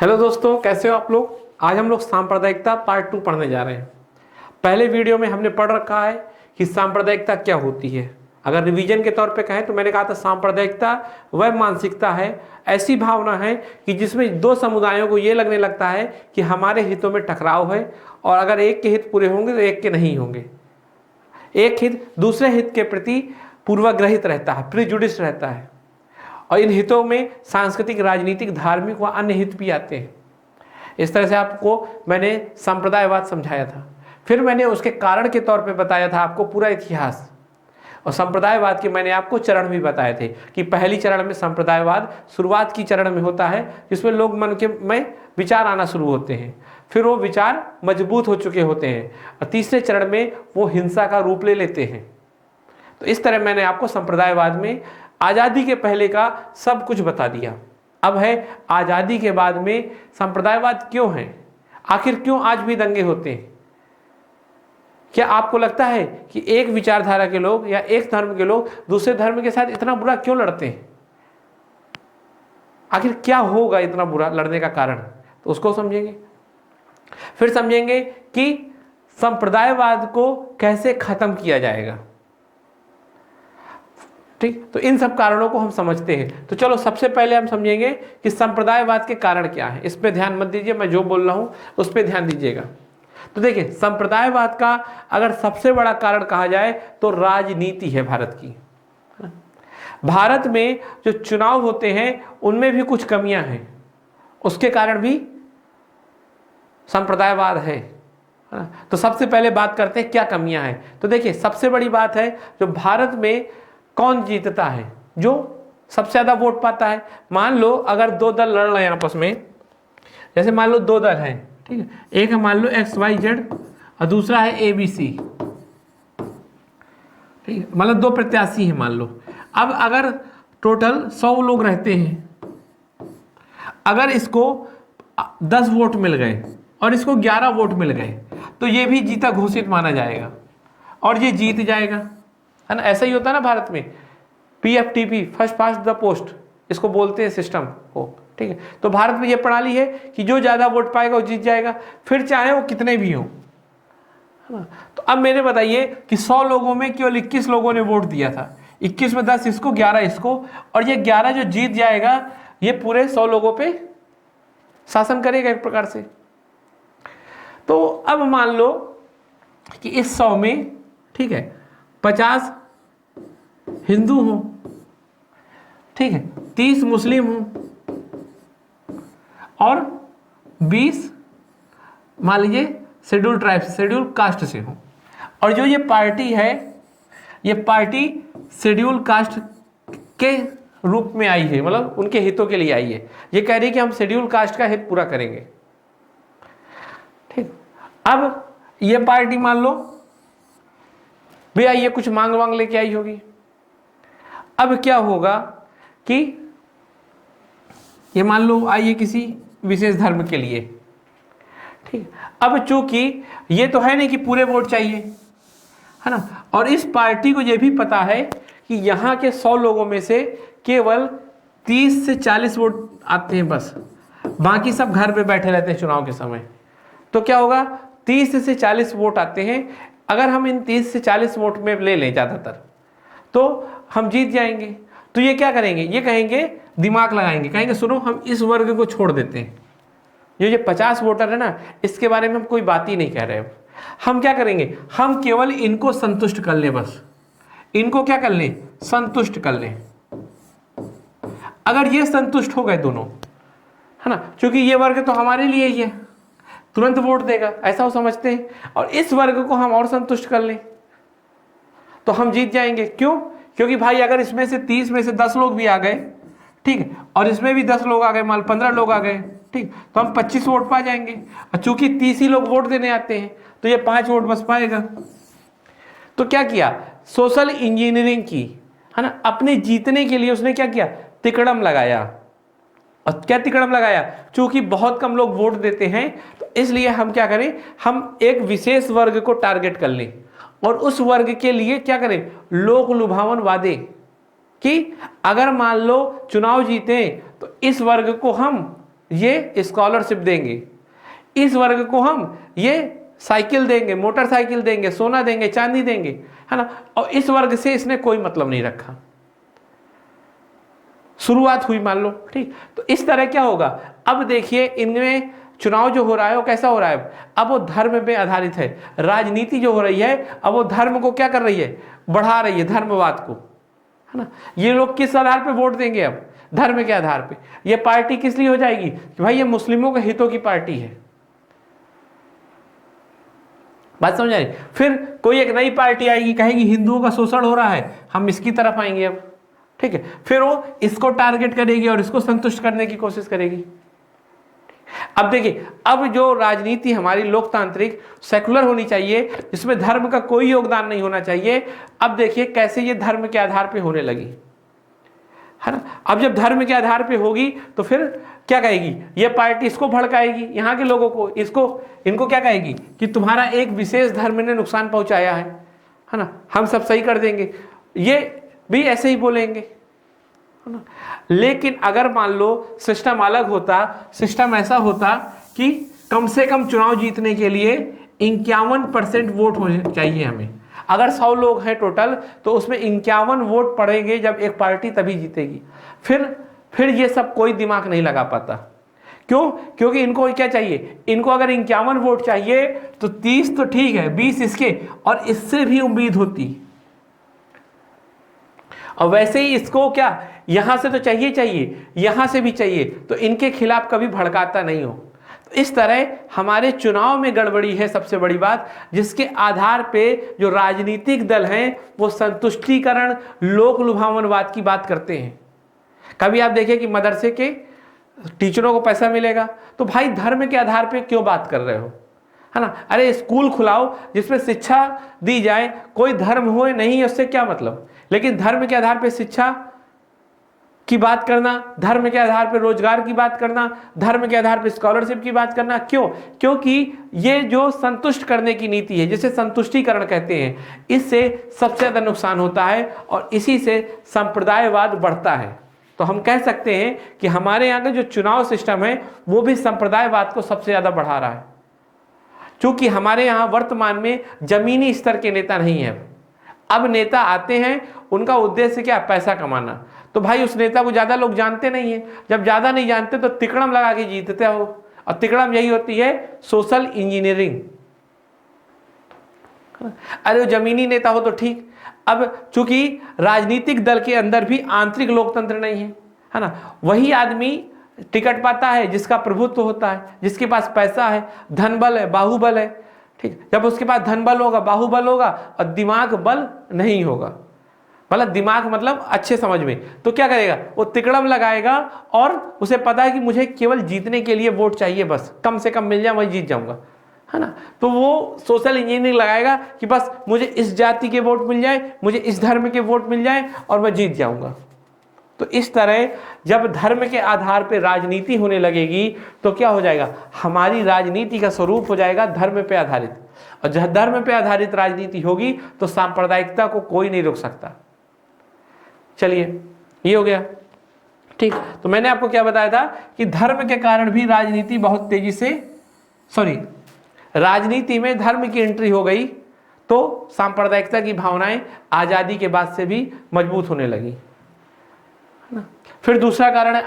Hello दोस्तों, कैसे हो आप लोग। आज हम लोग सांप्रदायिकता पार्ट 2 पढ़ने जा रहे हैं। पहले वीडियो में हमने पढ़ रखा है कि सांप्रदायिकता क्या होती है। अगर रिवीजन के तौर पे कहें तो मैंने कहा था सांप्रदायिकता वह मानसिकता है, ऐसी भावना है कि जिसमें दो समुदायों को ये लगने लगता है कि हमारे हितों में टकराव है और अगर एक के हित पूरे होंगे तो एक के नहीं होंगे। एक हित दूसरे हित के प्रति पूर्वाग्रहित रहता है, प्रिजुडिस रहता है, और इन हितों में सांस्कृतिक, राजनीतिक, धार्मिक व अन्य हित भी आते हैं। इस तरह से आपको मैंने संप्रदायवाद समझाया था। फिर मैंने उसके कारण के तौर पे बताया था आपको पूरा इतिहास, और संप्रदायवाद के मैंने आपको चरण भी बताए थे कि पहली चरण में संप्रदायवाद शुरुआत की चरण में होता है, जिसमें लोग मन के में विचार आना शुरू होते हैं, फिर वो विचार मजबूत हो चुके होते हैं और तीसरे चरण में वो हिंसा का रूप ले लेते हैं। तो इस तरह मैंने आपको संप्रदायवाद में आज़ादी के पहले का सब कुछ बता दिया। अब है आज़ादी के बाद में संप्रदायवाद क्यों है, आखिर क्यों आज भी दंगे होते हैं। क्या आपको लगता है कि एक विचारधारा के लोग या एक धर्म के लोग दूसरे धर्म के साथ इतना बुरा क्यों लड़ते हैं? आखिर क्या होगा इतना बुरा लड़ने का कारण, तो उसको समझेंगे। फिर समझेंगे कि संप्रदायवाद को कैसे खत्म किया जाएगा। ठीक, तो इन सब कारणों को हम समझते हैं। तो चलो सबसे पहले हम समझेंगे कि संप्रदायवाद के कारण क्या है। इस पे ध्यान मत दीजिए, मैं जो बोल रहा हूं उस पे ध्यान दीजिएगा। तो देखिए, संप्रदायवाद का अगर सबसे बड़ा कारण कहा जाए तो राजनीति है भारत की। भारत में जो चुनाव होते हैं उनमें भी कुछ कमियां हैं, उसके कारण भी संप्रदायवाद है। तो सबसे पहले बात करते हैं क्या कमियां हैं। तो देखिए, सबसे बड़ी बात है जो भारत में कौन जीतता है, जो सबसे ज्यादा वोट पाता है। मान लो अगर दो दल लड़ रहे हैं आपस में, जैसे मान लो दो दल हैं, ठीक है, एक है मान लो XYZ और दूसरा है ABC, ठीक है, मतलब दो प्रत्याशी हैं मान लो। अब अगर टोटल 100 लोग रहते हैं, अगर इसको 10 वोट मिल गए और इसको 11 वोट मिल गए तो ये भी जीता घोषित माना जाएगा और ये जीत जाएगा, है ना। ऐसा ही होता है ना भारत में, PFTP, first past the post, इसको बोलते हैं सिस्टम को, ठीक है। तो भारत में ये प्रणाली है कि जो ज्यादा वोट पाएगा वो जीत जाएगा, फिर चाहे वो कितने भी हो, है ना। तो अब मेरे बताइए कि 100 लोगों में केवल 21 लोगों ने वोट दिया था, 21 में 10 इसको, 11 इसको, और ये 11 जो जीत जाएगा ये पूरे 100 लोगों पे शासन करेगा एक प्रकार से। तो अब मान लो कि इस 100 में, ठीक है, 50 हिंदू हो, ठीक है, 30 मुस्लिम हो और 20 मान लीजिए शेड्यूल ट्राइब, शेड्यूल कास्ट से हो। और जो ये पार्टी है, ये पार्टी शेड्यूल कास्ट के रूप में आई है, मतलब उनके हितों के लिए आई है। ये कह रही है कि हम शेड्यूल कास्ट का हित पूरा करेंगे, ठीक। अब ये पार्टी मान लो भैया ये कुछ मांग वांग लेके आई होगी। अब क्या होगा कि ये मान लो आई है किसी विशेष धर्म के लिए, ठीक। अब चूंकि ये तो है नहीं कि पूरे वोट चाहिए, है ना, और इस पार्टी को ये भी पता है कि यहाँ के 100 लोगों में से केवल 30 से 40 वोट आते हैं बस, बाकी सब घर पे बैठे रहते हैं चुनाव के समय। तो क्या होगा, 30 से 40 वोट आते हैं, अगर हम इन 30 से 40 वोट में ले लें ज़्यादातर तो हम जीत जाएंगे। तो ये क्या करेंगे, ये कहेंगे, दिमाग लगाएंगे, कहेंगे सुनो हम इस वर्ग को छोड़ देते हैं, ये 50 वोटर है ना, इसके बारे में हम कोई बात ही नहीं कह रहे। हम क्या करेंगे, हम केवल इनको संतुष्ट कर लें, बस इनको क्या कर लें, संतुष्ट कर लें। अगर ये संतुष्ट हो गए दोनों, है ना, क्योंकि ये वर्ग तो हमारे लिए ही है, तुरंत वोट देगा, ऐसा वो समझते हैं, और इस वर्ग को हम और संतुष्ट कर लें तो हम जीत जाएंगे। क्यों? क्योंकि भाई अगर इसमें से 30 में से 10 लोग भी आ गए, ठीक है, और इसमें भी 10 लोग आ गए, मान 15 लोग आ गए, ठीक, तो हम 25 वोट पा जाएंगे। और चूंकि 30 ही लोग वोट देने आते हैं तो ये 5 वोट बस पाएगा। तो क्या किया, सोशल इंजीनियरिंग की, है ना, अपने जीतने के लिए उसने क्या किया, तिकड़म लगाया। और क्या तिकड़म लगाया, चूंकि बहुत कम लोग वोट देते हैं तो इसलिए हम क्या करें, हम एक विशेष वर्ग को टारगेट कर लें और उस वर्ग के लिए क्या करें, लोक लुभावन वादे, कि अगर मान लो चुनाव जीते तो इस वर्ग को हम ये स्कॉलरशिप देंगे, इस वर्ग को हम ये साइकिल देंगे, मोटरसाइकिल देंगे, सोना देंगे, चांदी देंगे, है ना, और इस वर्ग से इसने कोई मतलब नहीं रखा। शुरुआत हुई मान लो, ठीक। तो इस तरह क्या होगा, अब देखिए इनमें चुनाव जो हो रहा है वो कैसा हो रहा है, अब वो धर्म पे आधारित है। राजनीति जो हो रही है अब वो धर्म को क्या कर रही है, बढ़ा रही है, धर्मवाद को, है ना। ये लोग किस आधार पे वोट देंगे, अब धर्म के आधार पे। ये पार्टी किस लिए हो जाएगी कि भाई ये मुस्लिमों के हितों की पार्टी है। बात समझ आई। फिर कोई एक नई पार्टी आएगी, कहेगी हिंदुओं का शोषण हो रहा है, हम इसकी तरफ आएंगे अब, ठीक है। फिर वो इसको टारगेट करेगी और इसको संतुष्ट करने की कोशिश करेगी। अब देखिए, अब जो राजनीति हमारी लोकतांत्रिक सेकुलर होनी चाहिए, जिसमें धर्म का कोई योगदान नहीं होना चाहिए, अब देखिए कैसे ये धर्म के आधार पे होने लगी, है ना। अब जब धर्म के आधार पे होगी तो फिर क्या कहेगी ये पार्टी, इसको भड़काएगी, यहाँ के लोगों को, इनको क्या कहेगी कि तुम्हारा एक विशेष धर्म ने नुकसान पहुंचाया है ना, हम सब सही कर देंगे। ये भी ऐसे ही बोलेंगे, है ना। लेकिन अगर मान लो सिस्टम अलग होता, सिस्टम ऐसा होता कि कम से कम चुनाव जीतने के लिए 51% वोट होने चाहिए हमें। अगर 100 लोग हैं टोटल तो उसमें 51 वोट पड़ेंगे जब एक पार्टी तभी जीतेगी। फिर ये सब कोई दिमाग नहीं लगा पाता। क्यों? क्योंकि इनको क्या चाहिए, इनको अगर 51 वोट चाहिए तो 30 तो ठीक है, 20 इसके, और इससे भी उम्मीद होती। और वैसे ही इसको क्या यहां से तो चाहिए, यहां से भी चाहिए, तो इनके खिलाफ कभी भड़काता नहीं हो। तो इस तरह हमारे चुनाव में गड़बड़ी है सबसे बड़ी बात, जिसके आधार पे जो राजनीतिक दल हैं वो संतुष्टिकरण, लोक लुभावनवाद की बात करते हैं। कभी आप देखिए कि मदरसे के टीचरों को पैसा मिलेगा, तो भाई धर्म के आधार पे क्यों बात कर रहे हो, है ना। अरे स्कूल खुलाओ जिसमें शिक्षा दी जाए, कोई धर्म हो नहीं है उससे क्या मतलब, लेकिन धर्म के आधार पे शिक्षा की बात करना, धर्म के आधार पे रोजगार की बात करना, धर्म के आधार पे स्कॉलरशिप की बात करना, क्यों? क्योंकि ये जो संतुष्ट करने की नीति है, जिसे संतुष्टिकरण कहते हैं, इससे सबसे ज्यादा नुकसान होता है और इसी से संप्रदायवाद बढ़ता है। तो हम कह सकते हैं कि हमारे यहाँ का जो चुनाव सिस्टम है वो भी संप्रदायवाद को सबसे ज्यादा बढ़ा रहा है। क्योंकि हमारे यहाँ वर्तमान में जमीनी स्तर के नेता नहीं है। अब नेता आते हैं, उनका उद्देश्य क्या, पैसा कमाना। तो भाई उस नेता को ज्यादा लोग जानते नहीं है, जब ज्यादा नहीं जानते तो तिकड़म लगा के जीतते हो, और तिकड़म यही होती है सोशल इंजीनियरिंग। अरे वो जमीनी नेता हो तो ठीक। अब चूंकि राजनीतिक दल के अंदर भी आंतरिक लोकतंत्र नहीं है ना, वही आदमी टिकट पाता है जिसका प्रभुत्व होता है, जिसके पास पैसा है, धन बल है, बाहुबल है, ठीक। जब उसके पास धन बल होगा, बाहुबल होगा और दिमाग बल नहीं होगा, मतलब दिमाग मतलब अच्छे समझ में, तो क्या करेगा, वो तिकड़म लगाएगा और उसे पता है कि मुझे केवल जीतने के लिए वोट चाहिए, बस कम से कम मिल जाए वही जीत जाऊंगा, है ना। तो वो सोशल इंजीनियरिंग लगाएगा कि बस मुझे इस जाति के वोट मिल जाए, मुझे इस धर्म के वोट मिल जाए और मैं जीत जाऊंगा। तो इस तरह जब धर्म के आधार पर राजनीति होने लगेगी तो क्या हो जाएगा, हमारी राजनीति का स्वरूप हो जाएगा धर्म पे आधारित। और जब धर्म पे आधारित राजनीति होगी तो सांप्रदायिकता को कोई नहीं रोक सकता। चलिए ये हो गया, ठीक। तो मैंने आपको क्या बताया था कि धर्म के कारण भी राजनीति बहुत तेजी से, राजनीति में धर्म की एंट्री हो गई तो सांप्रदायिकता की भावनाएं आजादी के बाद से भी मजबूत होने लगी। फिर दूसरा कारण है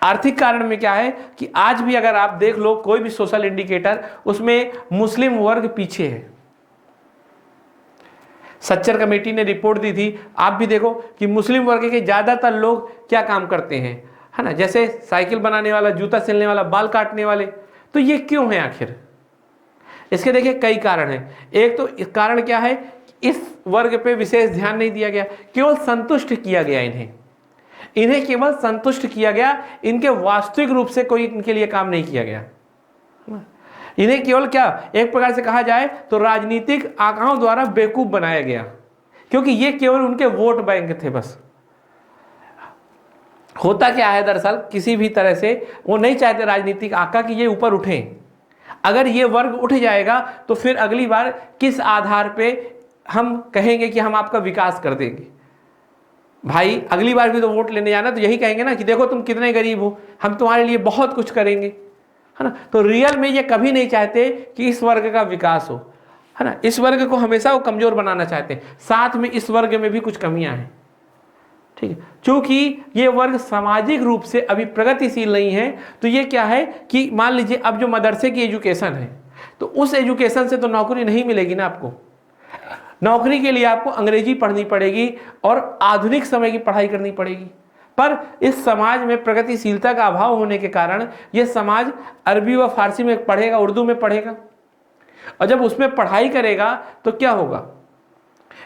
आर्थिक कारण में क्या है कि आज भी अगर आप देख लो कोई भी सोशल इंडिकेटर, उसमें मुस्लिम वर्ग पीछे है। सच्चर कमेटी ने रिपोर्ट दी थी, आप भी देखो कि मुस्लिम वर्ग के ज्यादातर लोग क्या काम करते हैं, है ना, जैसे साइकिल बनाने वाला, जूता सिलने वाला, बाल काटने वाले। तो ये क्यों है आखिर? इसके देखिए कई कारण हैं। एक तो कारण क्या है, इस वर्ग पे विशेष ध्यान नहीं दिया गया, केवल संतुष्ट किया गया इन्हें केवल संतुष्ट किया गया, इनके वास्तविक रूप से कोई इनके लिए काम नहीं किया गया। इन्हें केवल क्या, एक प्रकार से कहा जाए तो राजनीतिक आंकड़ों द्वारा बेवकूफ बनाया गया, क्योंकि ये केवल उनके वोट बैंक थे बस। होता क्या है दरअसल, किसी भी तरह से वो नहीं चाहते राजनीतिक आंकड़ा कि ये ऊपर उठें। अगर ये वर्ग उठ जाएगा तो फिर अगली बार किस आधार पे हम कहेंगे कि हम आपका विकास कर देंगे, भाई अगली बार भी तो वोट लेने जाना तो यही कहेंगे ना कि देखो तुम कितने गरीब हो, हम तुम्हारे लिए बहुत कुछ करेंगे, है ना। तो रियल में ये कभी नहीं चाहते कि इस वर्ग का विकास हो, है ना। इस वर्ग को हमेशा वो कमजोर बनाना चाहते हैं, साथ में इस वर्ग में भी कुछ कमियां हैं, ठीक है। क्योंकि ये वर्ग सामाजिक रूप से अभी प्रगतिशील नहीं है, तो ये क्या है कि मान लीजिए अब जो मदरसे की एजुकेशन है, तो उस एजुकेशन से तो नौकरी नहीं मिलेगी ना आपको। नौकरी के लिए आपको अंग्रेजी पढ़नी पड़ेगी और आधुनिक समय की पढ़ाई करनी पड़ेगी। पर इस समाज में प्रगतिशीलता का अभाव होने के कारण यह समाज अरबी व फारसी में पढ़ेगा, उर्दू में पढ़ेगा, और जब उसमें पढ़ाई करेगा तो क्या होगा,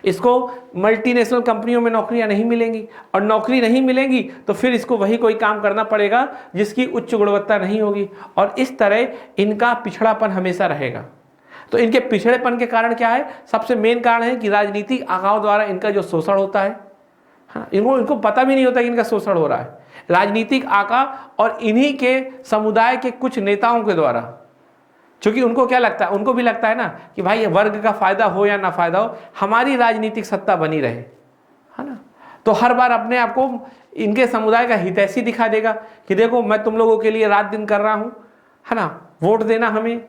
इसको मल्टीनेशनल कंपनियों में नौकरियां नहीं मिलेंगी, और नौकरी नहीं मिलेंगी तो फिर इसको वही कोई काम करना पड़ेगा जिसकी उच्च गुणवत्ता नहीं होगी, और इस तरह इनका पिछड़ापन हमेशा रहेगा। तो इनके पिछड़ेपन के कारण क्या है, सबसे मेन कारण है कि राजनीतिक आकाओं द्वारा इनका जो शोषण होता है, इनको पता भी नहीं होता कि इनका शोषण हो रहा है। राजनीतिक आका और इन्हीं के समुदाय के कुछ नेताओं के द्वारा, क्योंकि उनको क्या लगता है, उनको भी लगता है ना कि भाई ये वर्ग का फायदा हो या ना फायदा हो, हमारी राजनीतिक सत्ता बनी रहे, है ना। तो हर बार अपने आप को इनके समुदाय का हितैषी दिखा देगा कि देखो मैं तुम लोगों के लिए रात दिन कर रहा हूं, है ना, वोट देना हमें,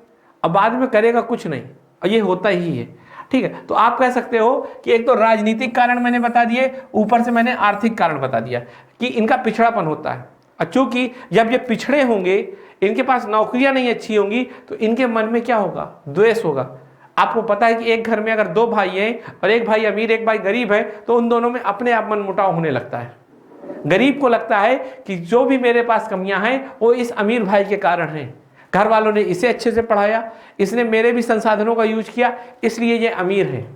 अब बाद में करेगा कुछ नहीं, और ये होता ही है, ठीक है। तो आप कह सकते हो कि एक तो राजनीतिक कारण मैंने बता दिए, ऊपर से मैंने आर्थिक कारण बता दिया कि इनका पिछड़ापन होता है। और चूंकि जब ये पिछड़े होंगे, इनके पास नौकरियां नहीं अच्छी होंगी, तो इनके मन में क्या होगा, द्वेष होगा। आपको पता है कि एक घर में अगर दो भाई हैं और एक भाई अमीर एक भाई गरीब है, तो उन दोनों में अपने आप मनमुटाव होने लगता है। गरीब को लगता है कि जो भी मेरे पास कमियां हैं वो इस अमीर भाई के कारण हैं, घर वालों ने इसे अच्छे से पढ़ाया, इसने मेरे भी संसाधनों का यूज किया, इसलिए ये अमीर है।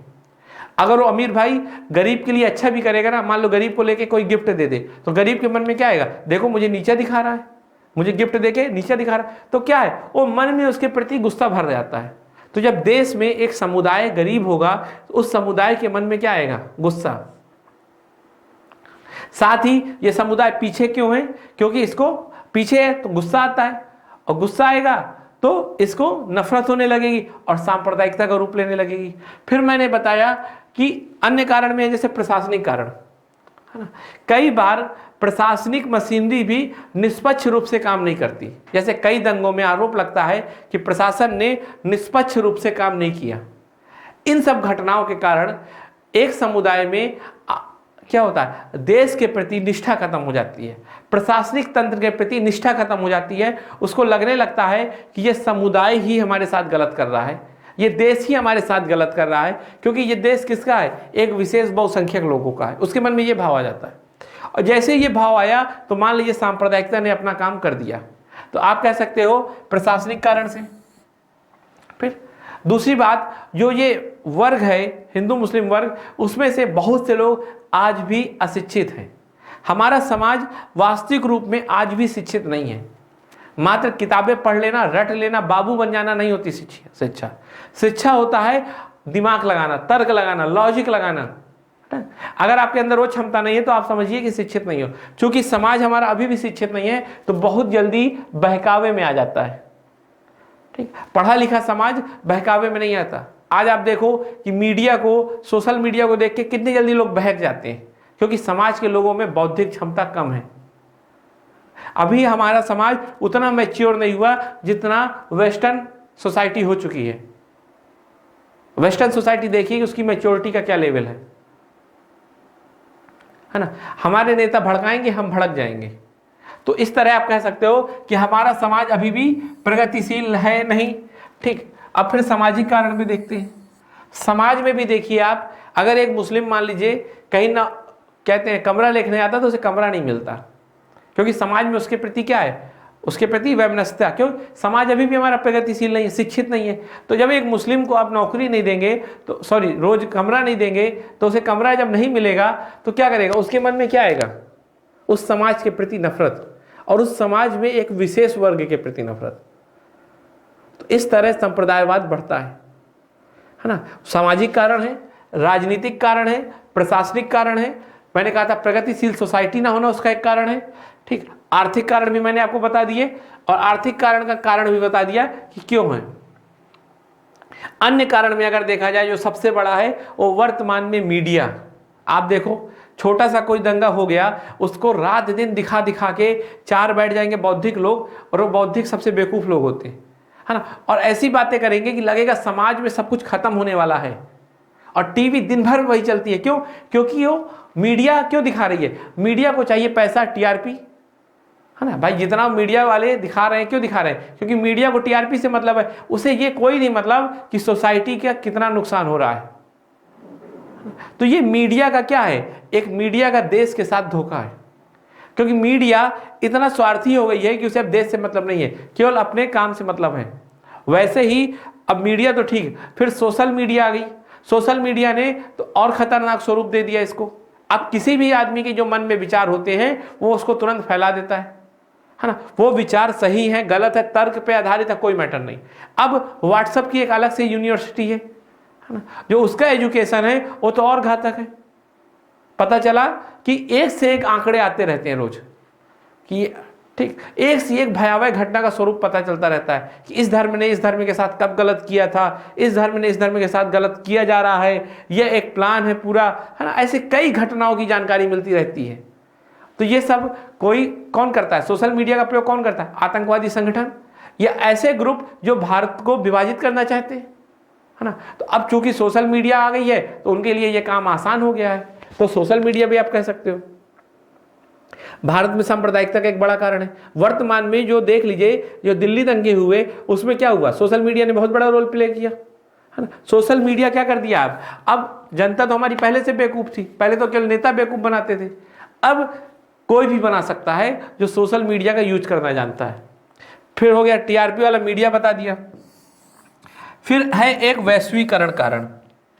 अगर वो अमीर भाई गरीब के लिए अच्छा भी करेगा ना, मान लो गरीब को लेके कोई गिफ्ट दे दे, तो गरीब के मन में क्या आएगा, देखो मुझे नीचा दिखा रहा है, मुझे गिफ्ट देके नीचा दिखा रहा है, तो क्या है, वो मन में उसके प्रति गुस्सा भर जाता है। तो जब देश में एक समुदाय गरीब होगा तो उस समुदाय के मन में क्या आएगा, गुस्सा। साथ ही ये समुदाय पीछे क्यों है, क्योंकि इसको पीछे है तो गुस्सा आता है, और गुस्सा आएगा तो इसको नफरत होने लगेगी और सांप्रदायिकता का रूप लेने लगेगी। फिर मैंने बताया कि अन्य कारण में जैसे प्रशासनिक कारण, है ना, कई बार प्रशासनिक मशीनरी भी निष्पक्ष रूप से काम नहीं करती। जैसे कई दंगों में आरोप लगता है कि प्रशासन ने निष्पक्ष रूप से काम नहीं किया। इन सब घटनाओं के कारण एक समुदाय में क्या होता है, देश के प्रति निष्ठा खत्म हो जाती है, प्रशासनिक तंत्र के प्रति निष्ठा खत्म हो जाती है। उसको लगने लगता है कि ये समुदाय ही हमारे साथ गलत कर रहा है, ये देश ही हमारे साथ गलत कर रहा है, क्योंकि ये देश किसका है, एक विशेष बहुसंख्यक लोगों का है। उसके मन में ये भाव आ जाता है, और जैसे ये भाव आया तो मान लीजिए सांप्रदायिकता ने अपना काम कर दिया, तो आप कह सकते हो प्रशासनिक कारण से। फिर दूसरी बात, जो ये वर्ग है हिंदू मुस्लिम वर्ग, उसमें से बहुत से लोग आज भी अशिक्षित हैं। हमारा समाज वास्तविक रूप में आज भी शिक्षित नहीं है। मात्र किताबें पढ़ लेना, रट लेना, बाबू बन जाना नहीं होती शिक्षा। शिक्षा होता है दिमाग लगाना, तर्क लगाना, लॉजिक लगाना। अगर आपके अंदर वो क्षमता नहीं है तो आप समझिए कि शिक्षित नहीं हो। क्योंकि समाज हमारा अभी भी शिक्षित नहीं है, तो बहुत जल्दी बहकावे में आ जाता है, ठीक। पढ़ा लिखा समाज बहकावे में नहीं आता। आज आप देखो कि मीडिया को, सोशल मीडिया को देख के कितनी जल्दी लोग बहक जाते हैं, क्योंकि समाज के लोगों में बौद्धिक क्षमता कम है। अभी हमारा समाज उतना मैच्योर नहीं हुआ जितना वेस्टर्न सोसाइटी हो चुकी है। वेस्टर्न सोसाइटी देखिए कि उसकी मैच्योरिटी का क्या लेवल है ना। हमारे नेता भड़काएंगे, हम भड़क जाएंगे। तो इस तरह आप कह सकते हो कि हमारा समाज अभी भी प्रगतिशील है नहीं, ठीक। अब फिर सामाजिक कारण भी देखते हैं। समाज में भी देखिए आप, अगर एक मुस्लिम मान लीजिए कहीं ना कहते हैं कमरा लेखने आता तो उसे कमरा नहीं मिलता, क्योंकि समाज में उसके प्रति क्या है, उसके प्रति वैमनस्यता। क्यों, समाज अभी भी हमारा प्रगतिशील नहीं है, शिक्षित नहीं है। तो जब एक मुस्लिम को आप नौकरी नहीं देंगे, तो रोज कमरा नहीं देंगे, तो उसे कमरा जब नहीं मिलेगा तो क्या करेगा, उसके मन में क्या आएगा, उस समाज के प्रति नफरत, और उस समाज में एक विशेष वर्ग के प्रति नफरत। तो इस तरह संप्रदायवाद बढ़ता है ना। सामाजिक कारण है, राजनीतिक कारण है, प्रशासनिक कारण है। मैंने कहा था प्रगतिशील सोसाइटी ना होना उसका एक कारण है, ठीक। आर्थिक कारण भी मैंने आपको बता दिए, और आर्थिक कारण का कारण भी बता दिया कि क्यों है। अन्य कारण में अगर देखा जाए जो सबसे बड़ा है वो वर्तमान में मीडिया। आप देखो छोटा सा कोई दंगा हो गया, उसको रात दिन दिखा दिखा के चार बैठ जाएंगे बौद्धिक लोग, और वो बौद्धिक सबसे बेवकूफ लोग होते हैं, है ना। और ऐसी बातें करेंगे कि लगेगा समाज में सब कुछ खत्म होने वाला है। और टीवी दिन भर वही चलती है। क्यों? क्योंकि वो मीडिया क्यों दिखा रही है? मीडिया को चाहिए पैसा, टीआरपी, है ना भाई। जितना मीडिया वाले दिखा रहे हैं, क्यों दिखा रहे हैं? क्योंकि मीडिया को टीआरपी से मतलब है। उसे ये कोई नहीं मतलब कि सोसाइटी का कितना नुकसान हो रहा है। तो ये मीडिया का क्या है? एक मीडिया का देश के साथ धोखा है। क्योंकि मीडिया इतना स्वार्थी हो गई है कि उसे अब देश से मतलब नहीं है, केवल अपने काम से मतलब है। वैसे ही अब मीडिया तो ठीक, फिर सोशल मीडिया आ गई। सोशल मीडिया ने तो और खतरनाक स्वरूप दे दिया इसको। अब किसी भी आदमी के जो मन में विचार होते हैं वो उसको तुरंत फैला देता है ना। वो विचार सही है, गलत है, तर्क पे आधारित है, कोई मैटर नहीं। अब व्हाट्सएप की एक अलग से यूनिवर्सिटी है ना, जो उसका एजुकेशन है वो तो और घातक है। पता चला कि एक से एक आंकड़े आते रहते हैं रोज, कि ठीक एक से एक भयावह घटना का स्वरूप पता चलता रहता है कि इस धर्म ने इस धर्म के साथ कब गलत किया था, इस धर्म ने इस धर्म के साथ गलत किया जा रहा है, यह एक प्लान है पूरा, है ना। ऐसे कई घटनाओं की जानकारी मिलती रहती है। तो ये सब कौन करता है? सोशल मीडिया का प्रयोग कौन करता है? आतंकवादी संगठन या ऐसे ग्रुप जो भारत को विभाजित करना चाहते हैं, है ना। तो अब चूंकि सोशल मीडिया आ गई है तो उनके लिए ये काम आसान हो गया है। तो सोशल मीडिया भी आप कह सकते हो भारत में सांप्रदायिकता का एक बड़ा कारण है। वर्तमान में जो देख लीजिए, जो दिल्ली दंगे हुए उसमें क्या हुआ? सोशल मीडिया ने बहुत बड़ा रोल प्ले किया, है ना। सोशल मीडिया क्या कर दिया? अब जनता तो हमारी पहले से बेवकूफ थी, पहले तो केवल नेता बेवकूफ बनाते थे, अब कोई भी बना सकता है जो सोशल मीडिया का यूज करना जानता है। फिर हो गया टीआरपी वाला मीडिया बता दिया। फिर है एक वैश्वीकरण कारण।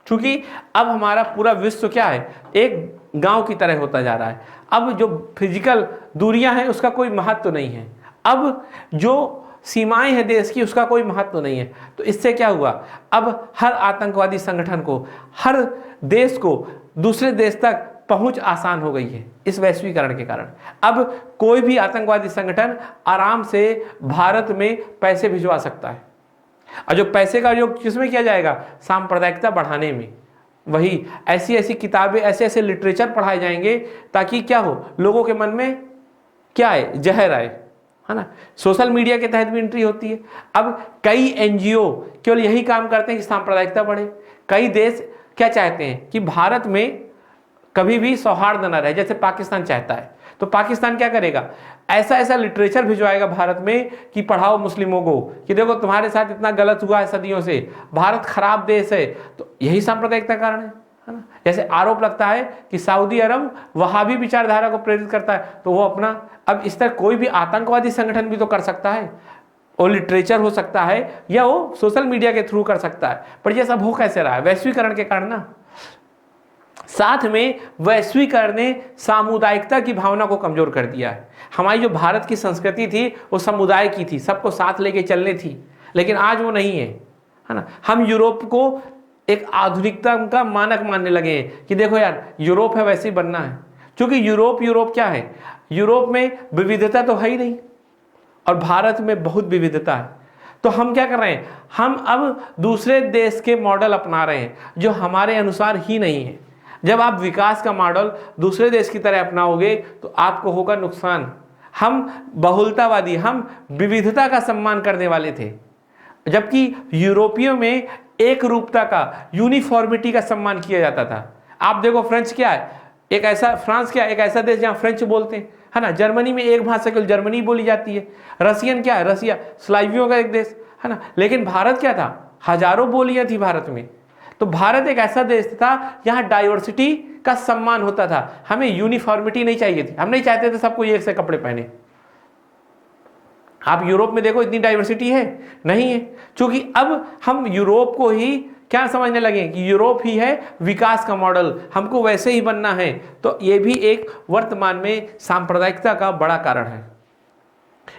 चूंकि अब हमारा पूरा विश्व क्या है? एक गांव की तरह होता जा रहा है। अब जो फिजिकल दूरियां हैं उसका कोई महत्व नहीं है, अब जो सीमाएं हैं देश की उसका कोई महत्व नहीं है। तो इससे क्या हुआ? अब हर आतंकवादी संगठन को, हर देश को दूसरे देश तक पहुंच आसान हो गई है इस वैश्वीकरण के कारण। अब कोई भी आतंकवादी संगठन आराम से भारत में पैसे भिजवा सकता है, और जो पैसे का उपयोग किसमें किया जाएगा? सांप्रदायिकता बढ़ाने में। वही ऐसी ऐसी किताबें, ऐसे ऐसे लिटरेचर पढ़ाए जाएंगे ताकि क्या हो? लोगों के मन में क्या आए? जहर आए, है ना। सोशल मीडिया के तहत भी एंट्री होती है। अब कई एनजीओ केवल यही काम करते हैं कि सांप्रदायिकता बढ़े। कई देश क्या चाहते हैं कि भारत में कभी भी सौहार्द न रहे, जैसे पाकिस्तान चाहता है। तो पाकिस्तान क्या करेगा? ऐसा ऐसा लिटरेचर भिजवाएगा भारत में कि पढ़ाओ मुस्लिमों को कि देखो तुम्हारे साथ इतना गलत हुआ है सदियों से, भारत खराब देश है। तो यही सांप्रदायिकता कारण है ना। जैसे आरोप लगता है कि सऊदी अरब वहाबी विचारधारा को प्रेरित करता है, तो वो अपना, अब इस तरह कोई भी आतंकवादी संगठन भी तो कर सकता है, वो लिटरेचर हो सकता है या वो सोशल मीडिया के थ्रू कर सकता है। पर ये सब हो कैसे रहा है? वैश्वीकरण के कारण ना। साथ में वैश्वीकरण ने सामुदायिकता की भावना को कमजोर कर दिया है। हमारी जो भारत की संस्कृति थी वो समुदाय की थी, सबको साथ लेके चलने थी, लेकिन आज वो नहीं है, है ना। हम यूरोप को एक आधुनिकता का मानक मानने लगे हैं कि देखो यार यूरोप है वैसे ही बनना है। क्योंकि यूरोप क्या है? यूरोप में विविधता तो है ही नहीं, और भारत में बहुत विविधता है। तो हम क्या कर रहे हैं? हम अब दूसरे देश के मॉडल अपना रहे हैं जो हमारे अनुसार ही नहीं है। जब आप विकास का मॉडल दूसरे देश की तरह अपनाओगे तो आपको होगा नुकसान। हम बहुलतावादी, हम विविधता का सम्मान करने वाले थे, जबकि यूरोपियों में एक रूपता का, यूनिफॉर्मिटी का सम्मान किया जाता था। आप देखो फ्रेंच क्या है? फ्रांस क्या है? एक ऐसा देश जहां फ्रेंच बोलते हैं, है ना। जर्मनी में एक भाषा केवल जर्मनी बोली जाती है। रसियन क्या है? रसिया स्लावियों का एक देश, है ना। लेकिन भारत क्या था? हजारों बोलियां थी भारत में। तो भारत एक ऐसा देश था जहां डाइवर्सिटी का सम्मान होता था। हमें यूनिफॉर्मिटी नहीं चाहिए थी, हम नहीं चाहते थे सबको एक से कपड़े पहने। आप यूरोप में देखो इतनी डाइवर्सिटी है नहीं है, क्योंकि अब हम यूरोप को ही क्या समझने लगे कि यूरोप ही है विकास का मॉडल, हमको वैसे ही बनना है। तो ये भी एक वर्तमान में सांप्रदायिकता का बड़ा कारण है।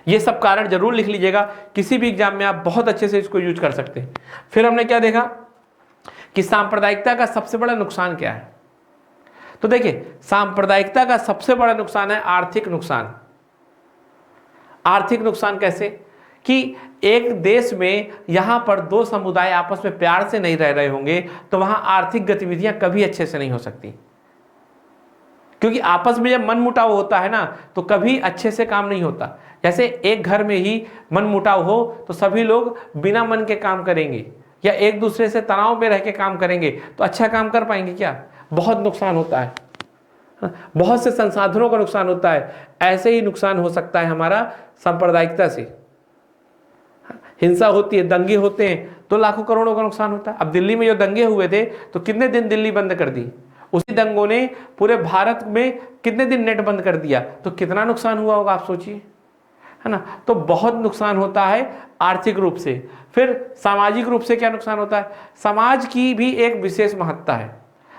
ये सब कारण जरूर लिख लीजिएगा, किसी भी एग्जाम में आप बहुत अच्छे से इसको यूज कर सकते हैं। फिर हमने क्या देखा कि सांप्रदायिकता का सबसे बड़ा नुकसान क्या है? तो देखिए सांप्रदायिकता का सबसे बड़ा नुकसान है आर्थिक नुकसान। आर्थिक नुकसान कैसे? कि एक देश में यहां पर दो समुदाय आपस में प्यार से नहीं रह रहे होंगे तो वहां आर्थिक गतिविधियां कभी अच्छे से नहीं हो सकती। क्योंकि आपस में जब मन मुटाव होता है ना तो कभी अच्छे से काम नहीं होता। जैसे एक घर में ही मन मुटाव हो तो सभी लोग बिना मन के काम करेंगे या एक दूसरे से तनाव में रह के काम करेंगे तो अच्छा काम कर पाएंगे क्या? बहुत नुकसान होता है, बहुत से संसाधनों का नुकसान होता है। ऐसे ही नुकसान हो सकता है हमारा सांप्रदायिकता से। हिंसा होती है, दंगे होते हैं तो लाखों करोड़ों का नुकसान होता है। अब दिल्ली में जो दंगे हुए थे तो कितने दिन दिल्ली बंद कर दी, उसी दंगों ने पूरे भारत में कितने दिन नेट बंद कर दिया, तो कितना नुकसान हुआ होगा आप सोचिए, है ना। तो बहुत नुकसान होता है आर्थिक रूप से। फिर सामाजिक रूप से क्या नुकसान होता है? समाज की भी एक विशेष महत्ता है।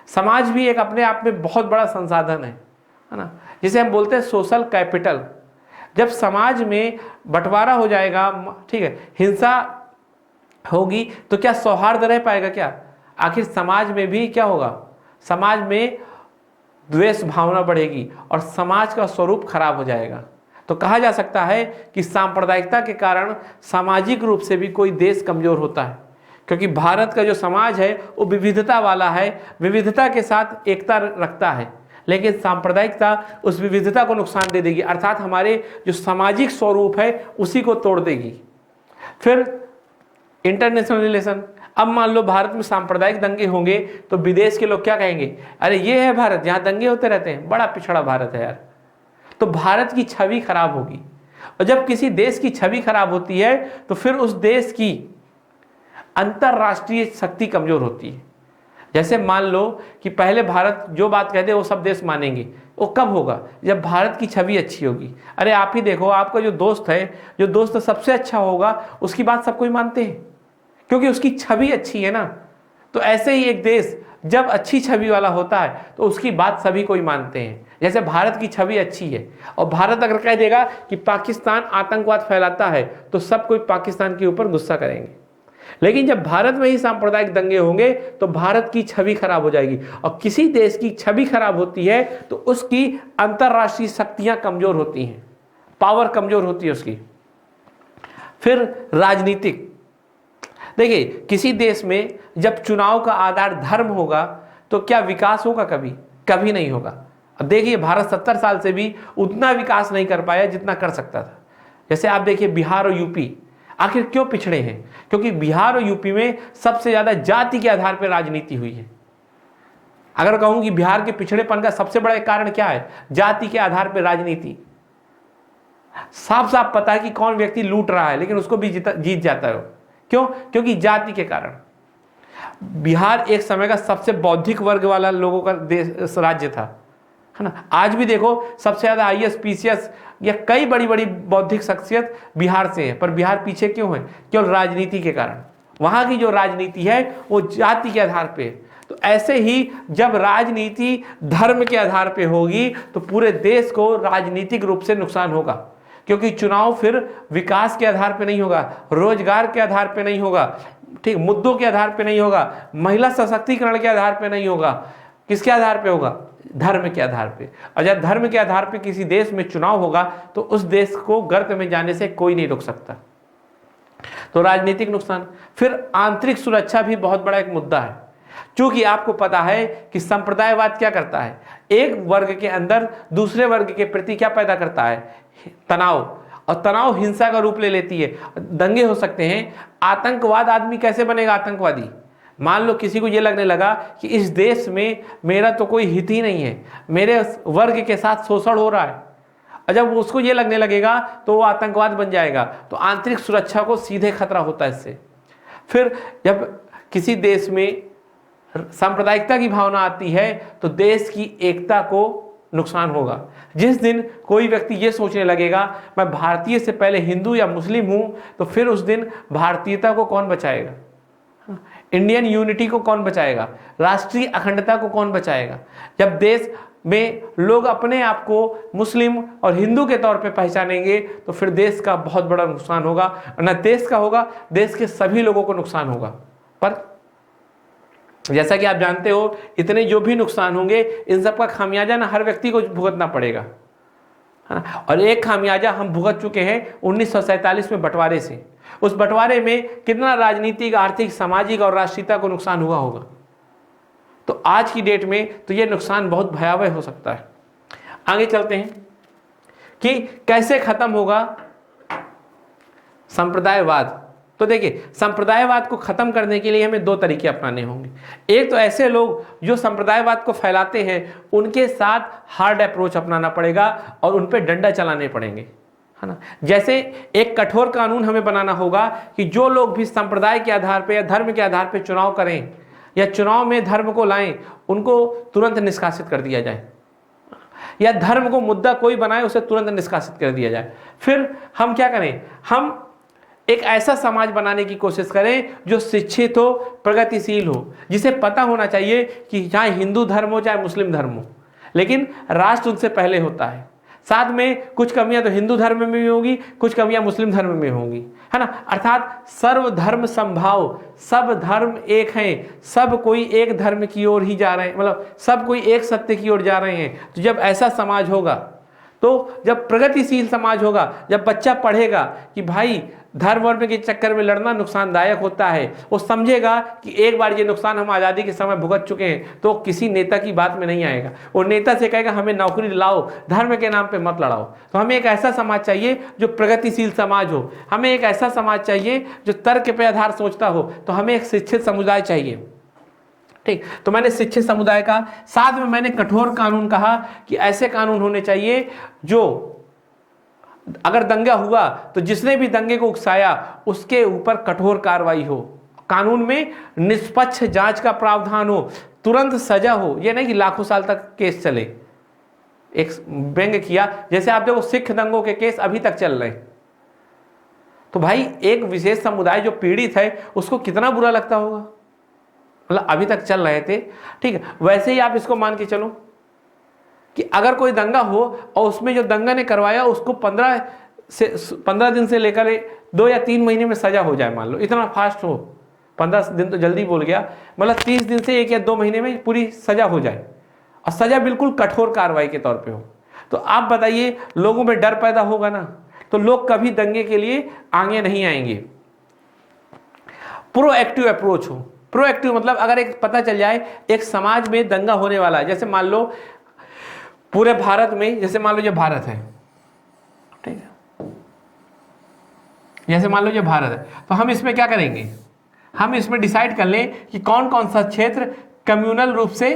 समाज भी एक अपने आप में बहुत बड़ा संसाधन है ना, जिसे हम बोलते हैं सोशल कैपिटल। जब समाज में बंटवारा हो जाएगा, ठीक है, हिंसा होगी तो क्या सौहार्द रह पाएगा क्या? आखिर समाज में भी क्या होगा? समाज में द्वेष भावना बढ़ेगी और समाज का स्वरूप खराब हो जाएगा। तो कहा जा सकता है कि सांप्रदायिकता के कारण सामाजिक रूप से भी कोई देश कमजोर होता है, क्योंकि भारत का जो समाज है वो विविधता वाला है, विविधता के साथ एकता रखता है, लेकिन सांप्रदायिकता उस विविधता को नुकसान दे देगी, अर्थात हमारे जो सामाजिक स्वरूप है उसी को तोड़ देगी। फिर इंटरनेशनल रिलेशन। अब मान लो भारत में सांप्रदायिक दंगे होंगे तो विदेश के लोग क्या कहेंगे? अरे ये है भारत जहाँ दंगे होते रहते हैं, बड़ा पिछड़ा भारत है यार। तो भारत की छवि खराब होगी, और जब किसी देश की छवि खराब होती है तो फिर उस देश की अंतरराष्ट्रीय शक्ति कमजोर होती है। जैसे मान लो कि पहले भारत जो बात कहते वो सब देश मानेंगे, वो कब होगा? जब भारत की छवि अच्छी होगी। अरे आप ही देखो, आपका जो दोस्त है, जो दोस्त सबसे अच्छा होगा उसकी बात सब कोई मानते हैं, क्योंकि उसकी छवि अच्छी है ना। तो ऐसे ही एक देश जब अच्छी छवि वाला होता है तो उसकी बात सभी कोई मानते हैं। जैसे भारत की छवि अच्छी है और भारत अगर कह देगा कि पाकिस्तान आतंकवाद फैलाता है तो सब कोई पाकिस्तान के ऊपर गुस्सा करेंगे। लेकिन जब भारत में ही सांप्रदायिक दंगे होंगे तो भारत की छवि खराब हो जाएगी, और किसी देश की छवि खराब होती है तो उसकी अंतरराष्ट्रीय शक्तियां कमजोर होती हैं, पावर कमजोर होती है उसकी। फिर राजनीतिक। देखिए, किसी देश में जब चुनाव का आधार धर्म होगा तो क्या विकास होगा? कभी कभी नहीं होगा। अब देखिए, भारत 70 साल से भी उतना विकास नहीं कर पाया जितना कर सकता था। जैसे आप देखिए बिहार और यूपी, आखिर क्यों पिछड़े हैं? क्योंकि बिहार और यूपी में सबसे ज्यादा जाति के आधार पर राजनीति हुई है। अगर कहूं कि बिहार के पिछड़ेपन का सबसे बड़ा कारण क्या है? जाति के आधार पर राजनीति। साफ साफ पता है कि कौन व्यक्ति लूट रहा है, लेकिन उसको भी जीत जाता है। क्यों? क्योंकि जाति के कारण। बिहार एक समय का सबसे बौद्धिक वर्ग वाला लोगों का देश राज्य था, है ना। आज भी देखो सबसे ज्यादा IAS PCS या कई बड़ी बड़ी बौद्धिक शख्सियत बिहार से है, पर बिहार पीछे क्यों है? केवल राजनीति के कारण। वहां की जो राजनीति है वो जाति के आधार पे। तो ऐसे ही जब राजनीति धर्म के आधार पे होगी तो पूरे देश को राजनीतिक रूप से नुकसान होगा, क्योंकि चुनाव फिर विकास के आधार पे नहीं होगा, रोजगार के आधार पे नहीं होगा, ठीक, मुद्दों के आधार पे नहीं होगा, महिला सशक्तिकरण के आधार पे नहीं होगा। किसके आधार पे होगा? धर्म के आधार पे। और जब धर्म के आधार पे किसी देश में चुनाव होगा तो उस देश को गर्त में जाने से कोई नहीं रोक सकता। तो राजनीतिक नुकसान। फिर आंतरिक सुरक्षा भी बहुत बड़ा एक मुद्दा है, क्योंकि आपको पता है कि संप्रदायवाद क्या करता है? एक वर्ग के अंदर दूसरे वर्ग के प्रति क्या पैदा करता है? तनाव, और तनाव हिंसा का रूप ले लेती है। दंगे हो सकते हैं। आतंकवाद, आदमी कैसे बनेगा आतंकवादी? मान लो किसी को ये लगने लगा कि इस देश में मेरा तो कोई हित ही नहीं है, मेरे वर्ग के साथ शोषण हो रहा है, और जब उसको ये लगने लगेगा तो वो आतंकवाद बन जाएगा। तो आंतरिक सुरक्षा को सीधे खतरा होता है इससे। फिर जब किसी देश में सांप्रदायिकता की भावना आती है तो देश की एकता को नुकसान होगा। जिस दिन कोई व्यक्ति ये सोचने लगेगा मैं भारतीय से पहले हिंदू या मुस्लिम हूं, तो फिर उस दिन भारतीयता को कौन बचाएगा? इंडियन यूनिटी को कौन बचाएगा? राष्ट्रीय अखंडता को कौन बचाएगा? जब देश में लोग अपने आप को मुस्लिम और हिंदू के तौर पे पहचानेंगे तो फिर देश का बहुत बड़ा नुकसान होगा। न देश का होगा, देश के सभी लोगों को नुकसान होगा। पर जैसा कि आप जानते हो, इतने जो भी नुकसान होंगे इन सब का खामियाजा ना हर व्यक्ति को भुगतना पड़ेगा, है ना। और एक खामियाजा हम भुगत चुके हैं 1947 में बंटवारे से। उस बंटवारे में कितना राजनीतिक, आर्थिक, सामाजिक और राष्ट्रीयता को नुकसान हुआ होगा। तो आज की डेट में तो ये नुकसान बहुत भयावह हो सकता है। आगे चलते हैं कि कैसे खत्म होगा संप्रदायवाद। तो देखिए, संप्रदायवाद को खत्म करने के लिए हमें दो तरीके अपनाने होंगे। एक तो ऐसे लोग जो संप्रदायवाद को फैलाते हैं उनके साथ हार्ड अप्रोच अपनाना पड़ेगा और उन पे डंडा चलाने पड़ेंगे, है ना। जैसे एक कठोर कानून हमें बनाना होगा कि जो लोग भी संप्रदाय के आधार पर या धर्म के आधार पर चुनाव करें या चुनाव में धर्म को लाएं, उनको तुरंत निष्कासित कर दिया जाए, या धर्म को मुद्दा कोई बनाए उसे तुरंत निष्कासित कर दिया जाए। फिर हम क्या करें, हम एक ऐसा समाज बनाने की कोशिश करें जो शिक्षित हो, प्रगतिशील हो, जिसे पता होना चाहिए कि चाहे हिंदू धर्म हो चाहे मुस्लिम धर्म हो, लेकिन राष्ट्र उनसे पहले होता है। साथ में कुछ कमियां तो हिंदू धर्म में भी होंगी, कुछ कमियां मुस्लिम धर्म में होंगी, है ना। अर्थात सर्वधर्म संभाव, सब धर्म एक हैं, सब कोई एक धर्म की ओर ही जा रहे हैं, मतलब सब कोई एक सत्य की ओर जा रहे हैं। तो जब ऐसा समाज होगा, तो जब प्रगतिशील समाज होगा, जब बच्चा पढ़ेगा कि भाई धर्म वर्म के चक्कर में लड़ना नुकसानदायक होता है, वो समझेगा कि एक बार ये नुकसान हम आज़ादी के समय भुगत चुके हैं, तो किसी नेता की बात में नहीं आएगा। और नेता से कहेगा हमें नौकरी दिलाओ, धर्म के नाम पे मत लड़ाओ। तो हमें एक ऐसा समाज चाहिए जो प्रगतिशील समाज हो, हमें एक ऐसा समाज चाहिए जो तर्क पे आधार सोचता हो। तो हमें एक शिक्षित समुदाय चाहिए, ठीक। तो मैंने शिक्षित समुदाय का, साथ में मैंने कठोर कानून कहा कि ऐसे कानून होने चाहिए जो अगर दंगा हुआ तो जिसने भी दंगे को उकसाया उसके ऊपर कठोर कार्रवाई हो, कानून में निष्पक्ष जांच का प्रावधान हो, तुरंत सजा हो। यह नहीं कि लाखों साल तक केस चले। एक व्यंग्य किया, जैसे आप देखो सिख दंगों के केस अभी तक चल रहे हैं, तो भाई एक विशेष समुदाय जो पीड़ित है उसको कितना बुरा लगता होगा, मतलब अभी तक चल रहे थे, ठीक है। वैसे ही आप इसको मान के चलो कि अगर कोई दंगा हो और उसमें जो दंगा ने करवाया उसको 15 दिन से लेकर 2 या 3 महीने में सजा हो जाए, मान लो इतना फास्ट हो, 15 दिन तो जल्दी बोल गया, मतलब 30 दिन से 1 या 2 महीने में पूरी सजा हो जाए, और सजा बिल्कुल कठोर कार्रवाई के तौर पे हो, तो आप बताइए लोगों में डर पैदा होगा ना, तो लोग कभी दंगे के लिए आगे नहीं आएंगे। प्रोएक्टिव अप्रोच हो, प्रोएक्टिव मतलब अगर एक पता चल जाए एक समाज में दंगा होने वाला है, जैसे मान लो पूरे भारत में, जैसे मान लो ये भारत है, ठीक है, जैसे मान लो ये भारत है, तो हम इसमें क्या करेंगे, हम इसमें डिसाइड कर लें कि कौन कौन सा क्षेत्र कम्युनल रूप से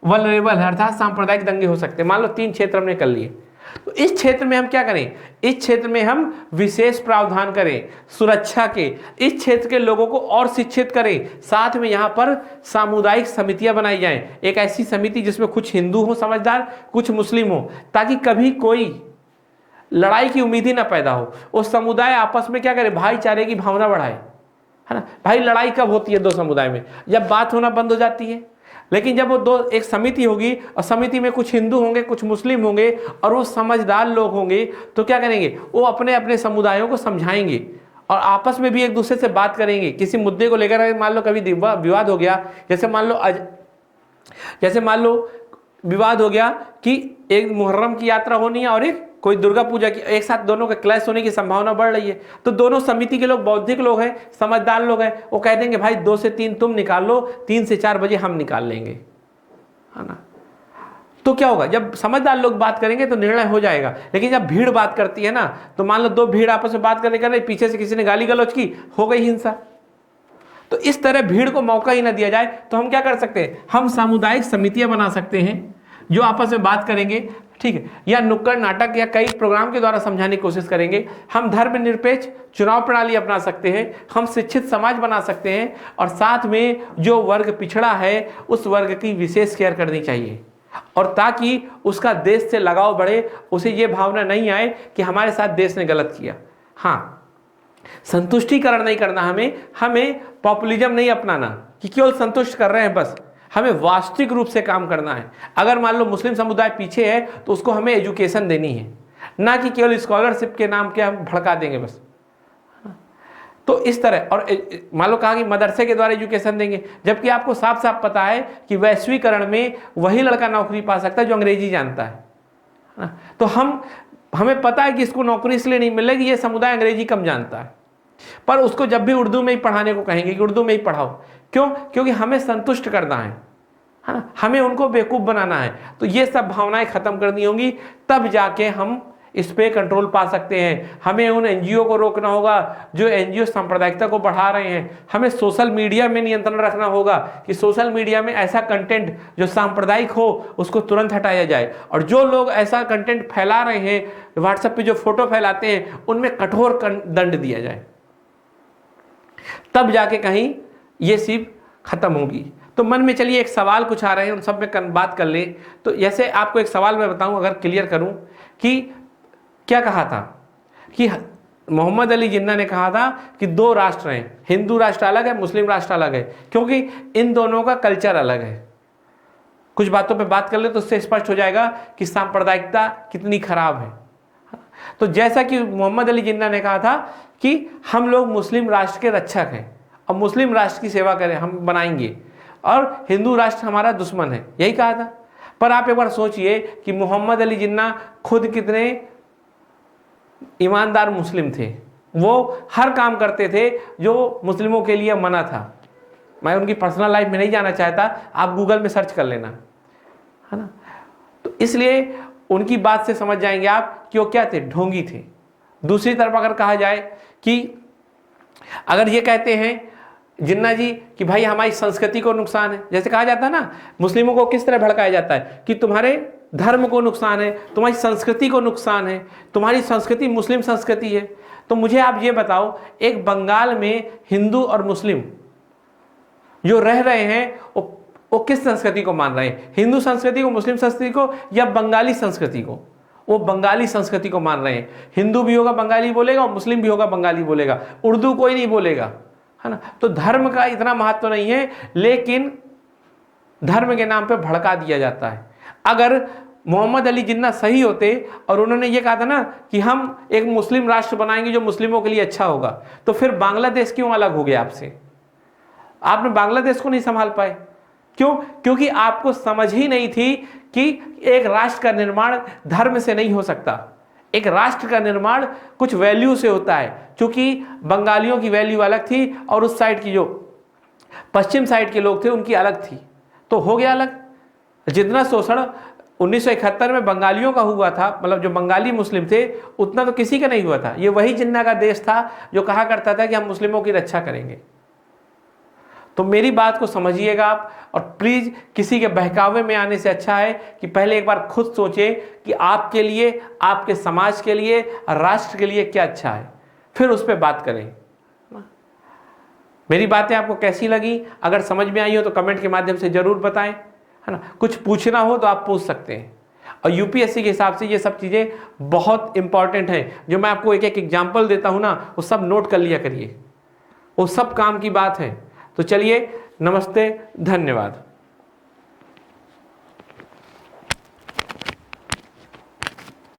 वल्नरेबल है, अर्थात सांप्रदायिक दंगे हो सकते हैं। मान लो 3 क्षेत्र हमने कर लिए, तो इस क्षेत्र में हम क्या करें, इस क्षेत्र में हम विशेष प्रावधान करें सुरक्षा के, इस क्षेत्र के लोगों को और शिक्षित करें, साथ में यहाँ पर सामुदायिक समितियां बनाई जाएं, एक ऐसी समिति जिसमें कुछ हिंदू हो समझदार, कुछ मुस्लिम हो, ताकि कभी कोई लड़ाई की उम्मीद ही ना पैदा हो। उस समुदाय आपस में क्या करे, भाईचारे की भावना बढ़ाए, है ना। भाई लड़ाई कब होती है 2 समुदाय में, जब बात होना बंद हो जाती है। लेकिन जब वो एक समिति होगी और समिति में कुछ हिंदू होंगे, कुछ मुस्लिम होंगे और वो समझदार लोग होंगे, तो क्या करेंगे, वो अपने अपने समुदायों को समझाएंगे और आपस में भी एक दूसरे से बात करेंगे किसी मुद्दे को लेकर। मान लो कभी विवाद हो गया, जैसे मान लो विवाद हो गया कि एक मुहर्रम की यात्रा होनी है और एक कोई दुर्गा पूजा की, एक साथ दोनों का क्लैश होने की संभावना बढ़ रही है, तो दोनों समिति के लोग बौद्धिक लोग हैं, समझदार लोग हैं, वो कह देंगे भाई 2 से 3 तुम निकाल लो, 3 से 4 बजे हम निकाल लेंगे, है ना। तो क्या होगा, जब समझदार लोग बात करेंगे तो निर्णय हो जाएगा। लेकिन जब भीड़ बात करती है ना, तो मान लो 2 भीड़ आपस में बात करने कर रहे, पीछे से किसी ने गाली गलौज की, हो गई हिंसा। तो इस तरह भीड़ को मौका ही ना दिया जाए, तो हम क्या कर सकते हैं, हम सामुदायिक समितियां बना सकते हैं जो आपस में बात करेंगे, ठीक है, या नुक्कड़ नाटक या कई प्रोग्राम के द्वारा समझाने की कोशिश करेंगे। हम धर्मनिरपेक्ष चुनाव प्रणाली अपना सकते हैं, हम शिक्षित समाज बना सकते हैं, और साथ में जो वर्ग पिछड़ा है उस वर्ग की विशेष केयर करनी चाहिए, और ताकि उसका देश से लगाव बढ़े, उसे ये भावना नहीं आए कि हमारे साथ देश ने गलत किया। हाँ, संतुष्टिकरण नहीं करना, हमें पॉपुलिज्म नहीं अपनाना कि केवल संतुष्ट कर रहे हैं बस, हमें वास्तविक रूप से काम करना है। अगर मान लो मुस्लिम समुदाय पीछे है तो उसको हमें एजुकेशन देनी है, ना कि केवल स्कॉलरशिप के नाम के हम भड़का देंगे बस। तो इस तरह, और मान लो कहा कि मदरसे के द्वारा एजुकेशन देंगे, जबकि आपको साफ साफ पता है कि वैश्वीकरण में वही लड़का नौकरी पा सकता है जो अंग्रेजी जानता है। तो हमें पता है कि इसको नौकरी इसलिए नहीं मिलेगी, ये समुदाय अंग्रेजी कम जानता है, पर उसको जब भी उर्दू में ही पढ़ाने को कहेंगे कि उर्दू में ही पढ़ाओ। क्यों? क्योंकि हमें संतुष्ट करना है, है ना, हमें उनको बेवकूफ़ बनाना है। तो ये सब भावनाएं खत्म करनी होंगी, तब जाके हम इस पे कंट्रोल पा सकते हैं। हमें उन एनजीओ को रोकना होगा जो एनजीओ सांप्रदायिकता को बढ़ा रहे हैं। हमें सोशल मीडिया में नियंत्रण रखना होगा कि सोशल मीडिया में ऐसा कंटेंट जो सांप्रदायिक हो उसको तुरंत हटाया जाए, और जो लोग ऐसा कंटेंट फैला रहे हैं, व्हाट्सएप पे जो फोटो फैलाते हैं, उनमें कठोर दंड दिया जाए, तब जाके कहीं ये चीज खत्म होगी। तो मन में चलिए एक सवाल कुछ आ रहे हैं, उन सब में बात कर ले। तो जैसे आपको एक सवाल मैं बताऊं, अगर क्लियर करूं, कि क्या कहा था कि मोहम्मद अली जिन्ना ने कहा था कि 2 राष्ट्र हैं, हिंदू राष्ट्र अलग है, मुस्लिम राष्ट्र अलग है, क्योंकि इन दोनों का कल्चर अलग है। कुछ बातों पे बात कर ले तो उससे स्पष्ट हो जाएगा कि सांप्रदायिकता कितनी खराब है। तो जैसा कि मोहम्मद अली जिन्ना ने कहा था कि हम लोग मुस्लिम राष्ट्र के रक्षक हैं और मुस्लिम राष्ट्र की सेवा करें, हम बनाएंगे, और हिंदू राष्ट्र हमारा दुश्मन है, यही कहा था। पर आप एक बार सोचिए कि मोहम्मद अली जिन्ना खुद कितने ईमानदार मुस्लिम थे। वो हर काम करते थे जो मुस्लिमों के लिए मना था। मैं उनकी पर्सनल लाइफ में नहीं जाना चाहता, आप गूगल में सर्च कर लेना, है ना। तो इसलिए उनकी बात से समझ जाएंगे आप कि वो क्या थे, ढोंगी थे। दूसरी तरफ अगर कहा जाए कि अगर ये कहते हैं जिन्ना जी कि भाई हमारी संस्कृति को नुकसान है, जैसे कहा जाता है ना, मुस्लिमों को किस तरह भड़काया जाता है कि तुम्हारे धर्म को नुकसान है, तुम्हारी संस्कृति को नुकसान है, तुम्हारी संस्कृति मुस्लिम संस्कृति है। तो मुझे आप ये बताओ, एक बंगाल में हिंदू और मुस्लिम जो रह रहे हैं वो किस संस्कृति को मान रहे हैं, हिंदू संस्कृति को, मुस्लिम संस्कृति को, या बंगाली संस्कृति को? वो बंगाली संस्कृति को मान रहे हैं। हिंदू भी होगा बंगाली बोलेगा और मुस्लिम भी होगा बंगाली बोलेगा, उर्दू कोई नहीं बोलेगा, है ना। तो धर्म का इतना महत्व नहीं है, लेकिन धर्म के नाम पे भड़का दिया जाता है। अगर मोहम्मद अली जिन्ना सही होते और उन्होंने ये कहा था ना कि हम एक मुस्लिम राष्ट्र बनाएंगे जो मुस्लिमों के लिए अच्छा होगा, तो फिर बांग्लादेश क्यों अलग हो गया आपसे? आपने बांग्लादेश को नहीं संभाल पाए, क्यों? क्योंकि आपको समझ ही नहीं थी कि एक राष्ट्र का निर्माण धर्म से नहीं हो सकता। एक राष्ट्र का निर्माण कुछ वैल्यू से होता है। क्योंकि बंगालियों की वैल्यू अलग थी और उस साइड की जो पश्चिम साइड के लोग थे उनकी अलग थी, तो हो गया अलग। जितना शोषण 1971 में बंगालियों का हुआ था, मतलब जो बंगाली मुस्लिम थे, उतना तो किसी का नहीं हुआ था। ये वही जिन्ना का देश था जो कहा करता था कि हम मुस्लिमों की रक्षा करेंगे। तो मेरी बात को समझिएगा आप, और प्लीज किसी के बहकावे में आने से अच्छा है कि पहले एक बार खुद सोचें कि आपके लिए, आपके समाज के लिए, राष्ट्र के लिए क्या अच्छा है, फिर उस पर बात करें। मेरी बातें आपको कैसी लगी? अगर समझ में आई हो तो कमेंट के माध्यम से जरूर बताएं, है ना। कुछ पूछना हो तो आप पूछ सकते हैं। और यूपीएससी के हिसाब से ये सब चीज़ें बहुत इंपॉर्टेंट हैं। जो मैं आपको एक एक एग्जाम्पल देता हूँ ना, वो सब नोट कर लिया करिए, वो सब काम की बात है। तो चलिए, नमस्ते, धन्यवाद।